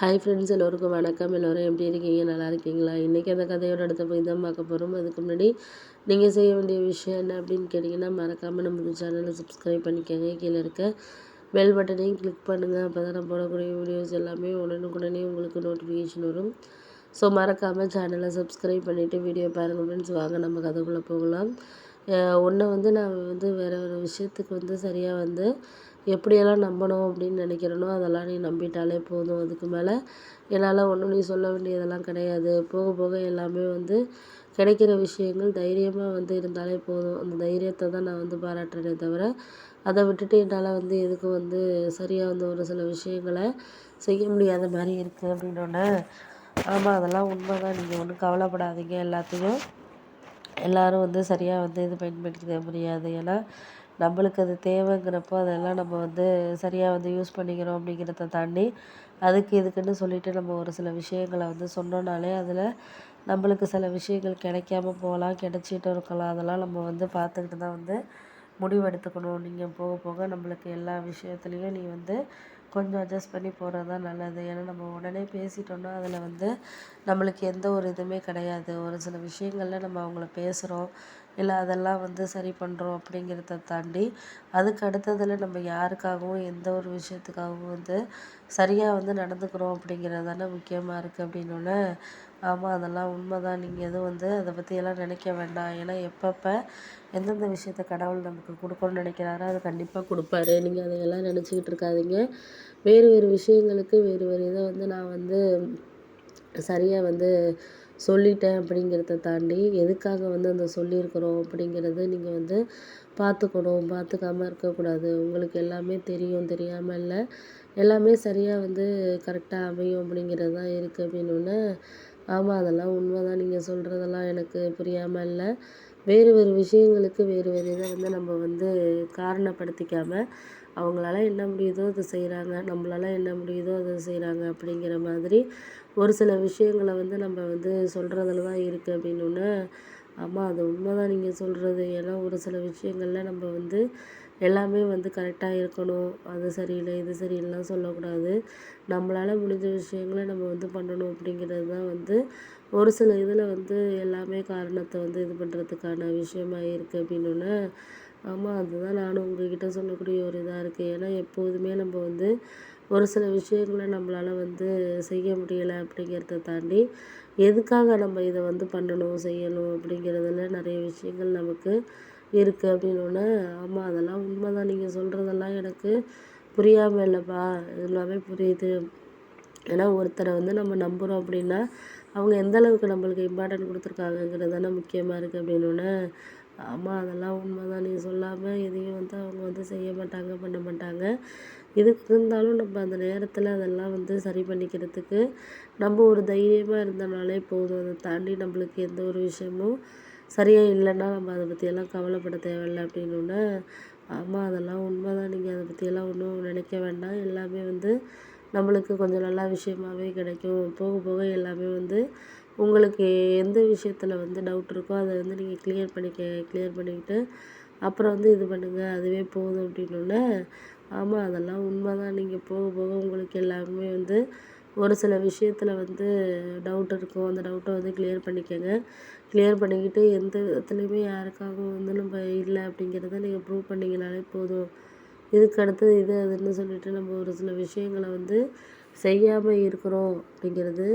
Hi friends, எல்லோருக்கும் வணக்கம். எல்லோரும் எப்படி இருக்கீங்க? நல்லா இருக்கீங்களா? இன்றைக்கி அந்த கதையோட அடுத்த போய் தான் பார்க்க போகிறோம். அதுக்கு முன்னாடி நீங்கள் செய்ய வேண்டிய விஷயம் என்ன அப்படின்னு கேட்டிங்கன்னா, மறக்காமல் நம்ம சேனலை சப்ஸ்கிரைப் பண்ணிக்கோங்க. கீழே இருக்க பெல் பட்டனையும் கிளிக் பண்ணுங்கள். அப்போ தான் நான் போடக்கூடிய வீடியோஸ் எல்லாமே உடனுக்குடனே உங்களுக்கு நோட்டிஃபிகேஷன் வரும். ஸோ மறக்காமல் சேனலை சப்ஸ்கிரைப் பண்ணிவிட்டு வீடியோ பாருங்கள் ஃப்ரெண்ட்ஸ். வாங்க நம்ம கதைக்குள்ளே போகலாம். நான் வேறு ஒரு விஷயத்துக்கு சரியாக எப்படியெல்லாம் நம்பணும் அப்படின்னு நினைக்கிறேனோ அதெல்லாம் நீ நம்பிட்டாலே போதும். அதுக்கு மேலே என்னால் ஒன்றும் நீ சொல்ல வேண்டியதெல்லாம் கிடையாது. போக போக எல்லாமே கிடைக்கிற விஷயங்கள் தைரியமாக இருந்தாலே போதும். அந்த தைரியத்தை தான் நான் பாராட்டுறேனே தவிர, அதை விட்டுட்டு என்னால் எதுக்கும் சரியாக ஒரு சில விஷயங்களை செய்ய முடியாத மாதிரி இருக்குது அப்படின்னோடனே, ஆமாம் அதெல்லாம் உண்மை தான், நீங்கள் ஒன்றும் கவலைப்படாதீங்க, எல்லாத்தையும் எல்லோரும் சரியாக இது பயன்படுத்திக்க முடியாது. ஏன்னா நம்மளுக்கு அது தேவைங்கிறப்போ அதெல்லாம் நம்ம சரியாக யூஸ் பண்ணிக்கிறோம் அப்படிங்கிறத தாண்டி, அதுக்கு இதுக்குன்னு சொல்லிவிட்டு நம்ம ஒரு சில விஷயங்களை சொன்னோன்னாலே அதில் நம்மளுக்கு சில விஷயங்கள் கிடைக்காம போகலாம், கிடைச்சிட்டு இருக்கலாம். அதெல்லாம் நம்ம பார்த்துக்கிட்டு தான் முடிவெடுத்துக்கணும். நீங்கள் போக போக நம்மளுக்கு எல்லா விஷயத்துலேயும் நீ கொஞ்சம் அட்ஜஸ்ட் பண்ணி போகிறது தான் நல்லது. ஏன்னா நம்ம உடனே பேசிட்டோம்னா அதில் நம்மளுக்கு எந்த ஒரு இதுவுமே கிடையாது. ஒரு சில விஷயங்களில் நம்ம அவங்கள பேசுகிறோம், இல்லை அதெல்லாம் சரி பண்ணுறோம் அப்படிங்கிறத தாண்டி, அதுக்கு அடுத்ததில் நம்ம யாருக்காகவும் எந்த ஒரு விஷயத்துக்காகவும் சரியாக நடந்துக்கிறோம் அப்படிங்கிறது தானே முக்கியமாக இருக்குது அப்படின்னோடனே, ஆமாம் அதெல்லாம் உண்மை தான், நீங்கள் எதுவும் அதை பற்றியெல்லாம் நினைக்க வேண்டாம். ஏன்னா எப்பப்போ எந்தெந்த விஷயத்த கடவுள் நமக்கு கொடுக்கணும்னு நினைக்கிறாரோ அது கண்டிப்பாக கொடுப்பாரு. நீங்கள் அதையெல்லாம் நினச்சிக்கிட்டு இருக்காதீங்க. வேறு வேறு விஷயங்களுக்கு வேறு வேறு இதை நான் சரியாக சொல்லிட்டேன் அப்படிங்கிறத தாண்டி, எதுக்காக அந்த சொல்லியிருக்கிறோம் அப்படிங்கிறது நீங்கள் பார்த்துக்கணும். பார்த்துக்காம இருக்கக்கூடாது. உங்களுக்கு எல்லாமே தெரியும், தெரியாமல் இல்லை, எல்லாமே சரியாக கரெக்டாக அமையும் அப்படிங்கிறது தான் இருக்குது அப்படின்னோடனே, ஆமாம் அதெல்லாம் உண்மை தான், நீங்கள் சொல்கிறதெல்லாம் எனக்கு புரியாமல் இல்லை. வேறு வேறு விஷயங்களுக்கு வேறு வேறு இதை நம்ம காரணப்படுத்திக்காமல், அவங்களால என்ன முடியுதோ அதை செய்கிறாங்க, நம்மளால என்ன முடியுதோ அதை செய்கிறாங்க அப்படிங்கிற மாதிரி ஒரு சில விஷயங்களை நம்ம சொல்கிறதுல தான் இருக்குது அப்படின்னோடனே, ஆமாம் அது உண்மை தான் நீங்கள் சொல்கிறது. ஏன்னா ஒரு சில விஷயங்களில் நம்ம எல்லாமே கரெக்டாக இருக்கணும், அது சரியில்லை இது சரியில்லைலாம் சொல்லக்கூடாது. நம்மளால் முடிஞ்ச விஷயங்களை நம்ம பண்ணணும் அப்படிங்கிறது தான் ஒரு சில இதில் எல்லாமே காரணத்தை இது பண்ணுறதுக்கான விஷயமா இருக்குது அப்படின்னோடனே, ஆமாம் அதுதான் நானும் உங்ககிட்ட சொல்லக்கூடிய ஒரு இதாக இருக்குது. ஏன்னா எப்போதுமே நம்ம ஒரு சில விஷயங்களை நம்மளால் செய்ய முடியலை அப்படிங்கிறத தாண்டி, எதுக்காக நம்ம இதை பண்ணணும் செய்யணும் அப்படிங்கிறதுல நிறைய விஷயங்கள் நமக்கு இருக்குது அப்படின்னோடனே, ஆமாம் அதெல்லாம் உண்மை தான், நீங்கள் சொல்கிறதெல்லாம் எனக்கு புரியாமல் இல்லைப்பா, எல்லாமே புரியுது. ஏன்னா ஒருத்தரை நம்ம நம்புகிறோம் அப்படின்னா அவங்க எந்த அளவுக்கு நம்மளுக்கு இம்பார்ட்டன்ட் கொடுத்துருக்காங்கங்கிறது தானே முக்கியமாக இருக்குது அப்படின்னோடனே, ஆமாம் அதெல்லாம் உண்மை தான், நீ சொல்லாமல் எதையும் அவங்க செய்ய மாட்டாங்க, பண்ண மாட்டாங்க. இதுக்கு இருந்தாலும் நம்ம அந்த நேரத்தில் அதெல்லாம் சரி பண்ணிக்கிறதுக்கு நம்ம ஒரு தைரியமாக இருந்தனாலே போதும். அதை தாண்டி நம்மளுக்கு எந்த ஒரு விஷயமும் சரியாக இல்லைன்னா நம்ம அதை பற்றியெல்லாம் கவலைப்பட தேவையில்லை அப்படின்னோடனே, ஆமாம் அதெல்லாம் உண்மை தான், நீங்கள் அதை பற்றியெல்லாம் ஒன்றும் நினைக்க வேண்டாம். எல்லாமே நம்மளுக்கு கொஞ்சம் நல்ல விஷயமாகவே கிடைக்கும். போக போக எல்லாமே உங்களுக்கு எந்த விஷயத்தில் டவுட் இருக்கோ அதை நீங்கள் கிளியர் பண்ணிக்கிட்டு அப்புறம் இது பண்ணுங்கள், அதுவே போதும் அப்படின்னோடனே, ஆமாம் அதெல்லாம் உண்மை தான், நீங்கள் போக போக உங்களுக்கு எல்லாமே ஒரு சில விஷயத்தில் டவுட் இருக்கும், அந்த டவுட்டை கிளியர் பண்ணிக்கோங்க. கிளியர் பண்ணிக்கிட்டு எந்த விதத்துலையுமே யாருக்காகவும் நம்ம இல்லை அப்படிங்கிறத நீங்கள் ப்ரூவ் பண்ணிங்கனாலே போதும். இதுக்கு அடுத்தது இது அதுன்னு சொல்லிட்டு நம்ம ஒரு சில விஷயங்களை செய்யாமல் இருக்கிறோம் அப்படிங்கிறது